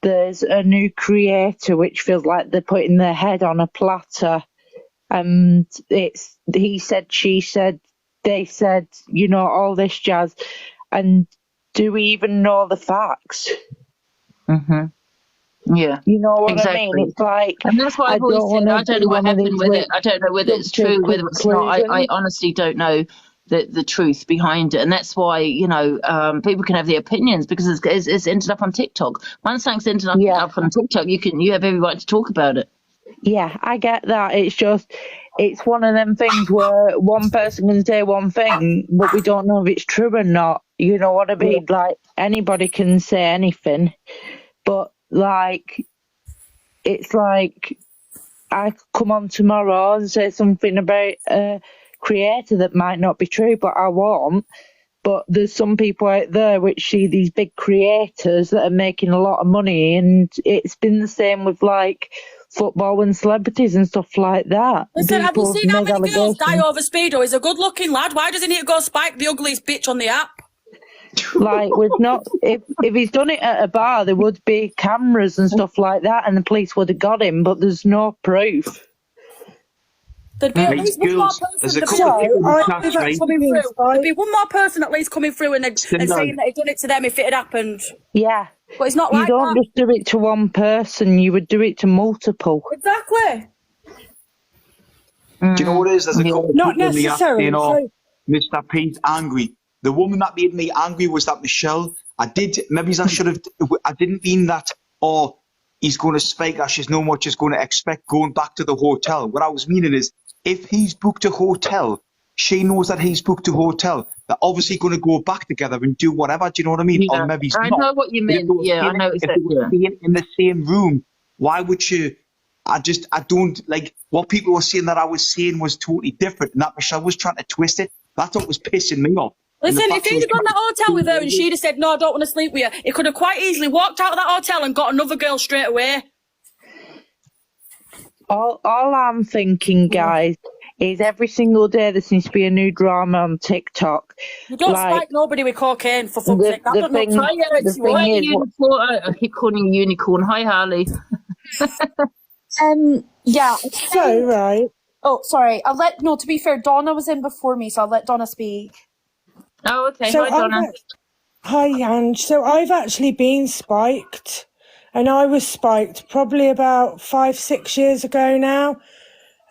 there's a new creator, which feels like they're putting their head on a platter. And it's he said, she said, they said, you know, all this jazz. And do we even know the facts? Yeah. You know what exactly. I mean? It's like, and that's why I've always said, I don't know what happened with it. I don't know whether it's true, whether it's not. I honestly don't know the truth behind it. And that's why, you know, people can have their opinions because it's ended up on TikTok. Once something's ended up on TikTok, you have every right to talk about it. Yeah, I get that. It's just, it's one of them things where one person can say one thing, but we don't know if it's true or not. You know what I mean? Like, anybody can say anything, but like, it's like, I could come on tomorrow and say something about a creator that might not be true, but I won't. But there's some people out there which see these big creators that are making a lot of money, and it's been the same with like football and celebrities and stuff like that. Listen, have you seen how many girls die over Speedo? He's a good looking lad. Why does he need to go spike the ugliest bitch on the app? Like, with not if he's done it at a bar, there would be cameras and stuff like that, and the police would have got him. But there's no proof. There'd be at least one more person. There'd be one more person at least coming through and saying that he'd done it to them if it had happened. Yeah, but it's not you like don't that. just do it to one person; you would do it to multiple. Exactly. Do you know what it is? There's a couple not of people in the app necessarily. saying, "Oh, Mr. P's angry." The woman that made me angry was that Michelle. I didn't mean that. Oh, he's going to spike her. She's no much is going to expect going back to the hotel. What I was meaning is, if he's booked a hotel, she knows that he's booked a hotel. They're obviously going to go back together and do whatever. Do you know what I mean? Yeah. Or maybe I know what you mean. Yeah, I know exactly. If they were in the same room, why would you? I don't like what people were saying that I was saying was totally different, and that Michelle was trying to twist it. That's what was pissing me off. Listen, if he'd have gone to that hotel with her and she'd have said, no, I don't want to sleep with you, he could have quite easily walked out of that hotel and got another girl straight away. All I'm thinking, guys, is every single day there seems to be a new drama on TikTok. You don't spike nobody with cocaine, for fuck's sake. I keep calling you unicorn. Hi, Harley. Yeah. So, right. Oh, sorry. To be fair, Donna was in before me, so I'll let Donna speak. Oh, okay. So hi, Donna. Hi, Ange. So I've actually been spiked, and I was spiked probably about 5-6 years ago now.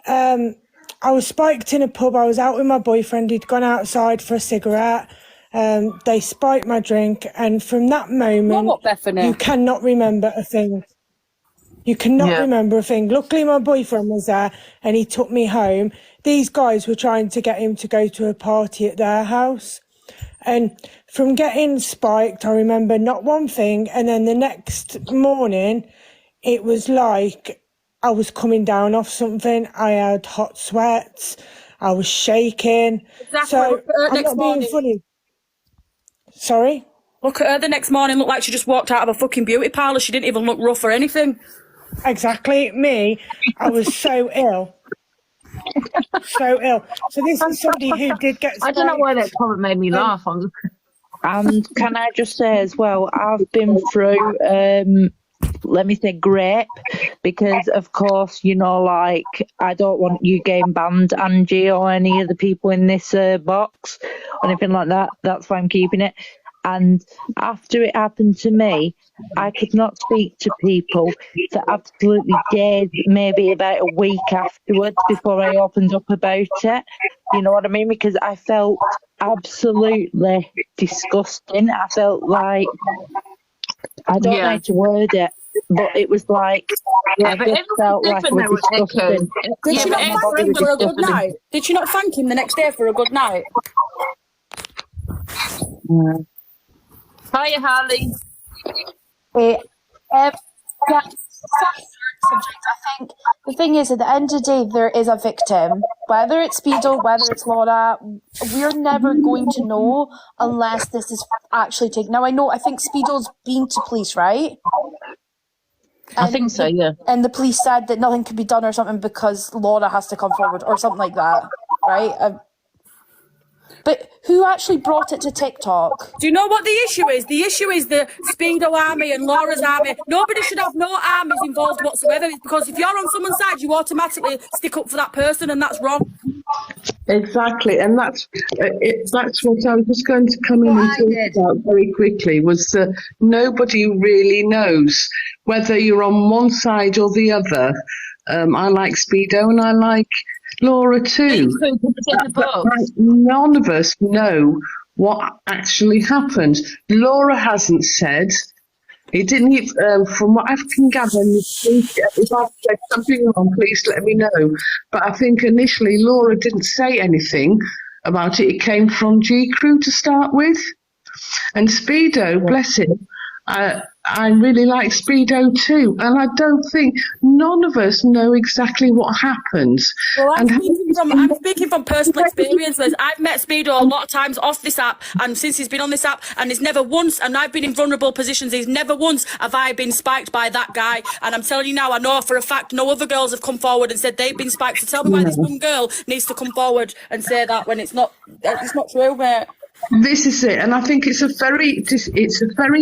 I was spiked in a pub. I was out with my boyfriend. He'd gone outside for a cigarette, They spiked my drink, and from that moment, you cannot remember a thing. You cannot remember a thing. Luckily, my boyfriend was there, and he took me home. These guys were trying to get him to go to a party at their house. And from getting spiked, I remember not one thing. And then the next morning, it was like I was coming down off something. I had hot sweats. I was shaking. Exactly. So I'm not being funny. Sorry? Look at her the next morning, looked like she just walked out of a fucking beauty parlour. She didn't even look rough or anything. Exactly. Me, I was so ill. So ill. So this is somebody who did get spiked. I don't know why that comment made me laugh. And can I just say as well, I've been through, let me say, grape, because of course, you know, like, I don't want you getting banned, Angie, or any of the people in this box, or anything like that. That's why I'm keeping it. And after it happened to me, I could not speak to people for absolutely days, maybe about a week afterwards, before I opened up about it. You know what I mean? Because I felt absolutely disgusting. I felt like, I don't know how to word it, but it was like, I just felt like it was disgusting. Did she not thank him for a good night? Did she not thank him the next day for a good night? Hiya, Harley. Yeah, subject. I think the thing is, at the end of the day, there is a victim. Whether it's Speedo, whether it's Laura, we're never going to know unless this is actually taken. Now, I think Speedo's been to police, right? I think so, yeah. And the police said that nothing can be done or something because Laura has to come forward or something like that, right? But who actually brought it to TikTok? Do you know what the issue is? The issue is the Speedo army and Laura's army. Nobody should have no armies involved whatsoever, because if you're on someone's side, you automatically stick up for that person, and that's wrong. Exactly, and that's what I was just going to come in and talk about very quickly, was that nobody really knows whether you're on one side or the other. I like Speedo and I like Laura too. But none of us know what actually happened. Laura hasn't said. It didn't even, from what I can gather, if I've said something wrong, please let me know. But I think initially Laura didn't say anything about it. It came from G Crew to start with. And Speedo, bless him, I really like Speedo too. And I don't think, none of us know exactly what happens. Well, I'm speaking from personal experience. I've met Speedo a lot of times off this app, and since he's been on this app, and it's never once, and I've been in vulnerable positions, he's never once have I been spiked by that guy. And I'm telling you now, I know for a fact no other girls have come forward and said they've been spiked. So tell me why this one girl needs to come forward and say that when it's not true, mate. This is it, and I think it's a very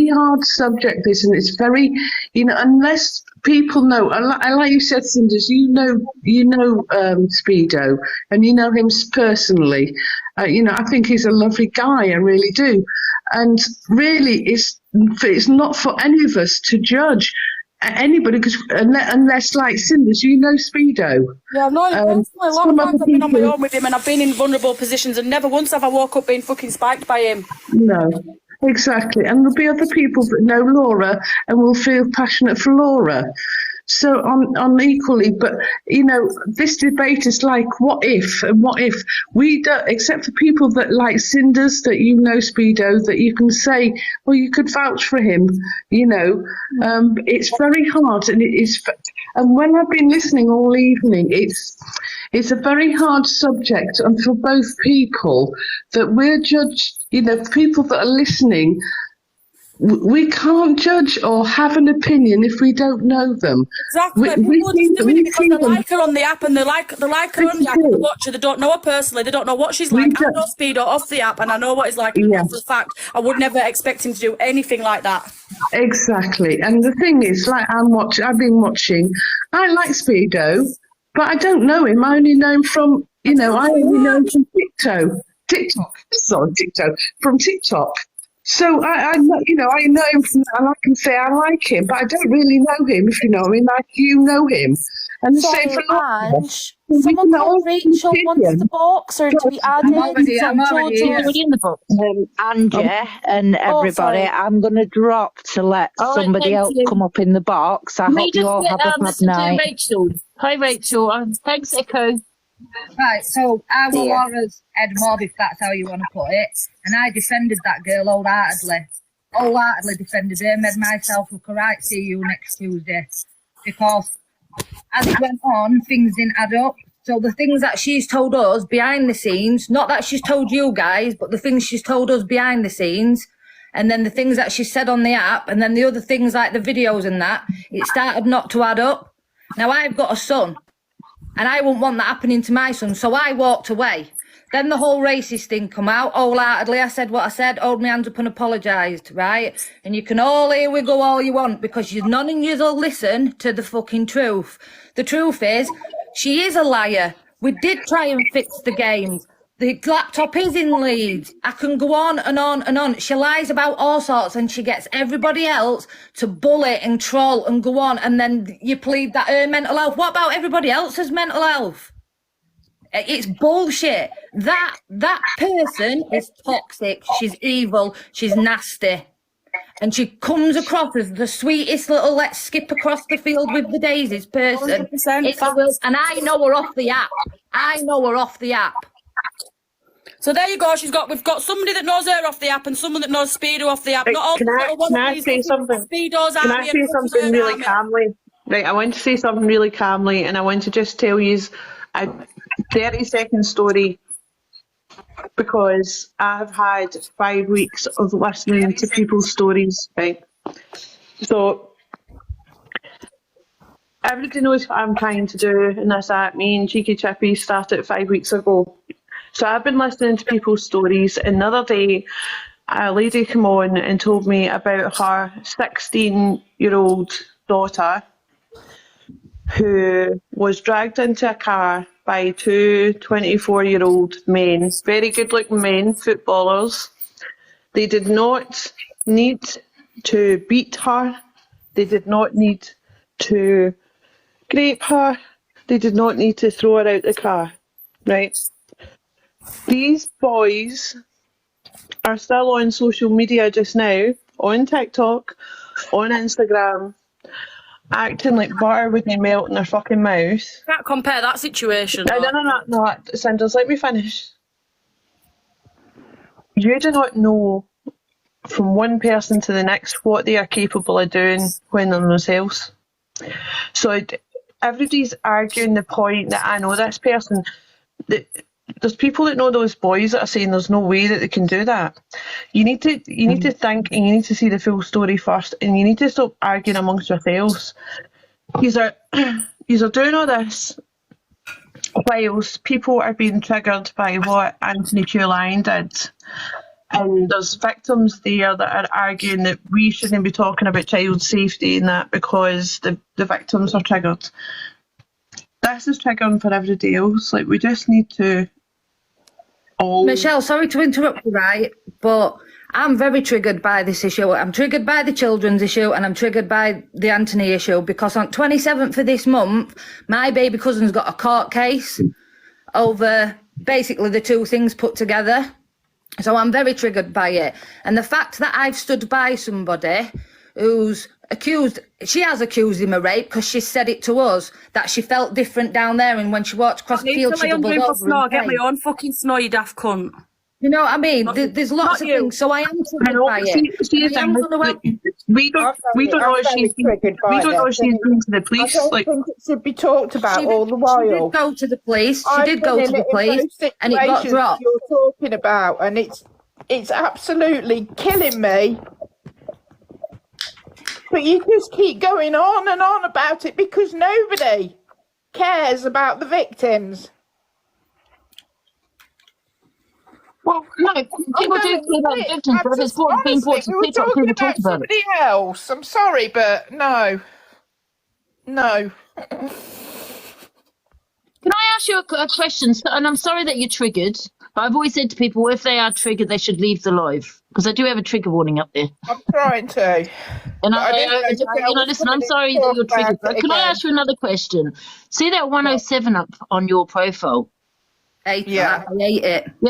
hard subject. This, and it's very, unless people know. I like you said, Cinders. You know, Speedo, and you know him personally. I think he's a lovely guy. I really do, and really, it's not for any of us to judge anybody, because unless, like Cinders, Speedo. Yeah, I've known him personally. A lot of times I've been on my own with him, and I've been in vulnerable positions, and never once have I woke up being fucking spiked by him. No, exactly. And there'll be other people that know Laura and will feel passionate for Laura. So on equally, but this debate is like, what if, and what if we don't, except for people that like Cinders, that Speedo, that you can say, well, you could vouch for him. It's very hard, and it is. And when I've been listening all evening, it's a very hard subject, and for both people that we're judged. People that are listening. We can't judge or have an opinion if we don't know them. Exactly. People are just doing it because they like her on the app, and they like her on the app, and they watch her. They don't know her personally. They don't know what she's like. I know Speedo off the app, and I know what he's like. Yeah. For a fact, I would never expect him to do anything like that. Exactly. And the thing is, like I've been watching. I like Speedo, but I don't know him. I only know him from, I only know him from TikTok. From TikTok. So I know, you know, I know him from, and I can say I like him, but I don't really know him, if you know what I mean. Like, you know him. And the same for Laura. Ange, someone called Rachel wants the box or to be added. I'm already in the box. Angie and everybody, sorry. I'm going to drop to let All right, somebody thank else you. come up in the box. I Can we hope you just all get have a good listen to night. Rachel? Hi, Rachel. Thanks, Echo. Right, so I was Yeah. Laura's head mob, if that's how you want to put it, and I defended that girl wholeheartedly. Wholeheartedly defended her, made myself look alright. See you next Tuesday. Because as it went on, things didn't add up. So the things that she's told us behind the scenes, not that she's told you guys, but the things she's told us behind the scenes, and then the things that she said on the app, and then the other things like the videos and that, it started not to add up. Now I've got a son, and I wouldn't want that happening to my son, so I walked away. Then the whole racist thing come out, wholeheartedly. I said what I said, hold my hands up and apologised, right? And you can all, here we go, all you want, because none of you will listen to the fucking truth. The truth is, she is a liar. We did try and fix the games. The laptop is in Leeds. I can go on and on and on. She lies about all sorts and she gets everybody else to bully and troll and go on, and then you plead that her mental health. What about everybody else's mental health? It's bullshit. That person is toxic. She's evil. She's nasty. And she comes across as the sweetest little let's skip across the field with the daisies person. 100% And I know her off the app. I know her off the app. So there you go. We've got somebody that knows her off the app and someone that knows Speedo off the app. Not all Can I say something? Speedo's Can I say something really calmly? Right, I want to say something really calmly, and I want to just tell you a 30-second story, because I've had 5 weeks of listening to people's stories, right? So everybody knows what I'm trying to do in this app. Me and Cheeky Chippy started 5 weeks ago. So I've been listening to people's stories, and the other day a lady came on and told me about her 16-year-old daughter who was dragged into a car by two 24-year-old men, very good-looking men, footballers. They did not need to beat her. They did not need to grape her. They did not need to throw her out the car, right? These boys are still on social media just now, on TikTok, on Instagram, acting like butter wouldn't melt in their fucking mouth. Can't compare that situation. No, Sanders, let me finish. You do not know from one person to the next what they are capable of doing when they're themselves. So everybody's arguing the point that I know this person. There's people that know those boys that are saying there's no way that they can do that. You need to think, and you need to see the full story first, and you need to stop arguing amongst yourselves. You're doing all this whilst people are being triggered by what Anthony Tulane did. And there's victims there that are arguing that we shouldn't be talking about child safety and that because the victims are triggered. This is triggering for everybody else. Like, we just need to Michelle, sorry to interrupt you, right? But I'm very triggered by this issue. I'm triggered by the children's issue and I'm triggered by the Anthony issue because on 27th of this month, my baby cousin's got a court case over basically the two things put together. So I'm very triggered by it. And the fact that I've stood by somebody who's she has accused him of rape because she said it to us, that she felt different down there, and when she walked across the field, she doubled over. Get my own fucking snow, you daft cunt. You know what I mean? There's lots of things, so I am triggered by it. We don't know if she's been to the police. I don't think it should be talked about all the while. She did go to the police. And it got dropped. You're talking about, and it's absolutely killing me. But you just keep going on and on about it because nobody cares about the victims. Well, no, people do care about the victims, but if it's being brought to the top, people talk about it. Somebody else. I'm sorry, but no. No. Can I ask you a question? And I'm sorry that you're triggered, but I've always said to people, if they are triggered, they should leave the live. Because I do have a trigger warning up there. I'm trying to. And listen, I'm sorry that you're triggered. But can I ask you another question? See that 107 up on your profile? I hate it. Yeah,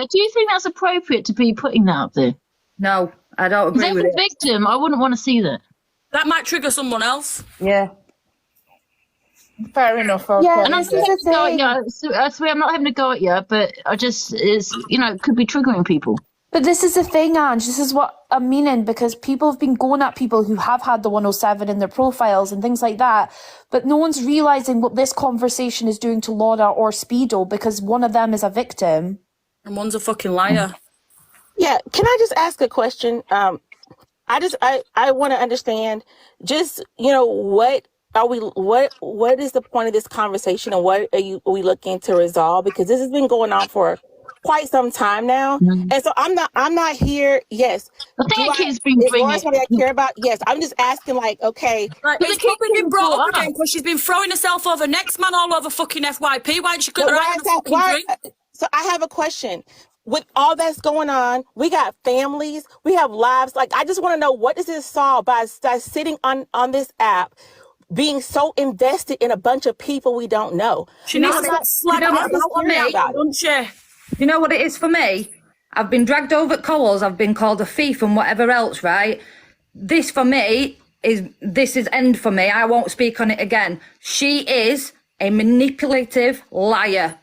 do you think that's appropriate to be putting that up there? No, I don't agree with it. As a victim, I wouldn't want to see that. That might trigger someone else. Yeah. Fair enough. Okay. Yeah, And I'm this is the thing. I swear I'm not having a go at you, but it could be triggering people. But this is the thing, Ange. This is what I'm meaning, because people have been going at people who have had the 107 in their profiles and things like that. But no one's realising what this conversation is doing to Laura or Speedo, because one of them is a victim. And one's a fucking liar. Yeah, can I just ask a question? I want to understand just, what is the point of this conversation, and what are we looking to resolve? Because this has been going on for quite some time now. Mm-hmm. And so I'm not here. Yes. I think it's been bringing something I care about. Yes. I'm just asking, okay. Like, it's probably been brought up again because she's been throwing herself over next man all over fucking FYP. Why didn't she cut her out of the fucking drink? So I have a question. With all that's going on, we got families, we have lives. Like, I just want to know, what does this solve by sitting on this app, being so invested in a bunch of people we don't know? She needs to slap out don't she? You know what it is for me? I've been dragged over at Coles, I've been called a thief and whatever else, right? This for me is end for me. I won't speak on it again. She is a manipulative liar.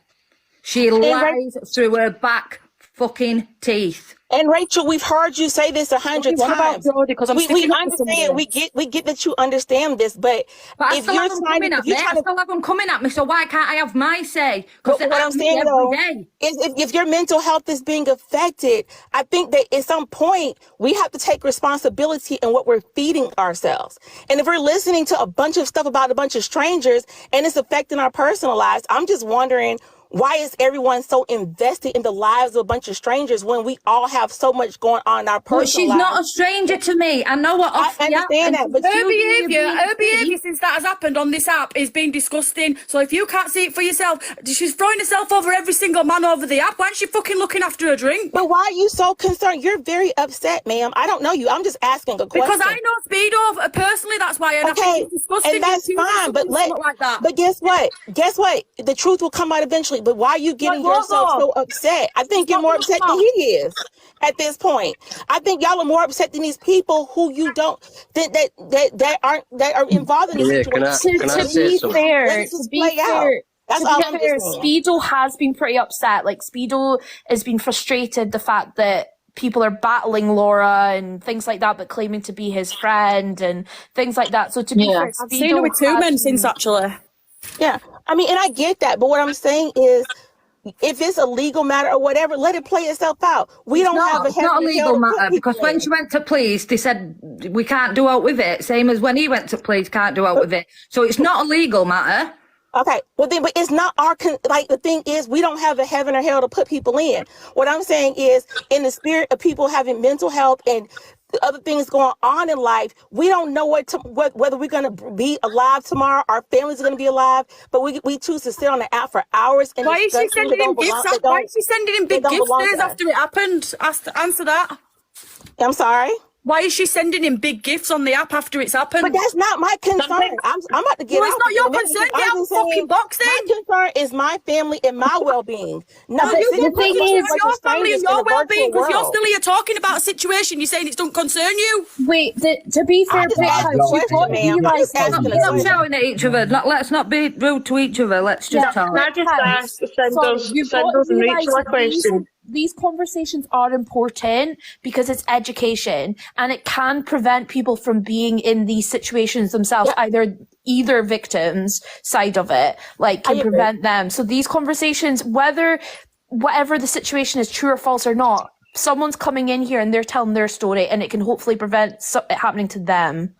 She lies through her back fucking teeth. And Rachel, we've heard you say this 100 times. We understand. We get that you understand this, but if you're trying to, I still have them coming at me. So why can't I have my say? Because what I'm saying though is, if your mental health is being affected, I think that at some point we have to take responsibility in what we're feeding ourselves. And if we're listening to a bunch of stuff about a bunch of strangers and it's affecting our personal lives, I'm just wondering, why is everyone so invested in the lives of a bunch of strangers when we all have so much going on in our personal lives? But she's not a stranger to me. I know what I understand that, but her behaviour since that has happened on this app is being disgusting. So if you can't see it for yourself, she's throwing herself over every single man over the app. Why isn't she fucking looking after her drink? But why are you so concerned? You're very upset, ma'am. I don't know you. I'm just asking a question. Because I know Speedo personally, that's why. And I think it's disgusting. And that's fine, but but guess what? The truth will come out eventually. But why are you getting yourself so upset? I think you're more upset than he is at this point. I think y'all are more upset than these people who you don't that are involved in this situation. To be fair, that's all I'm saying. Speedo has been pretty upset. Like, Speedo has been frustrated the fact that people are battling Laura and things like that, but claiming to be his friend and things like that. So to be fair, I've seen her with two men since actually. Yeah, I mean, and I get that, but what I'm saying is, if it's a legal matter or whatever, let it play itself out. It's not a legal matter, because when she went to police, they said we can't do out with it. Same as when he went to police, can't do out with it. So it's not a legal matter. Okay, well then, but it's not our, the thing is, we don't have a heaven or hell to put people in. What I'm saying is, in the spirit of people having mental health and other things going on in life, we don't know whether we're going to be alive tomorrow, our families are going to be alive, but we choose to sit on the app for hours. And why is she sending him gifts? Why is she sending him big gifts days after it happened? Answer that. I'm sorry? Why is she sending him big gifts on the app after it's happened? But that's not my concern. I'm about to get out. It's not your concern. Get out fucking boxing. My concern is my family and my well-being. No, the thing is, your family and your well-being, because you're still here talking about a situation. You're saying it don't concern you. Wait, to be fair, stop shouting at each other. Let's not be rude to each other. Let's just talk. Can I just ask Senders and Rachel a question? These conversations are important because it's education, and it can prevent people from being in these situations themselves, either victims side of it, can prevent them. So these conversations, whatever the situation is, true or false or not, someone's coming in here and they're telling their story, and it can hopefully prevent it happening to them.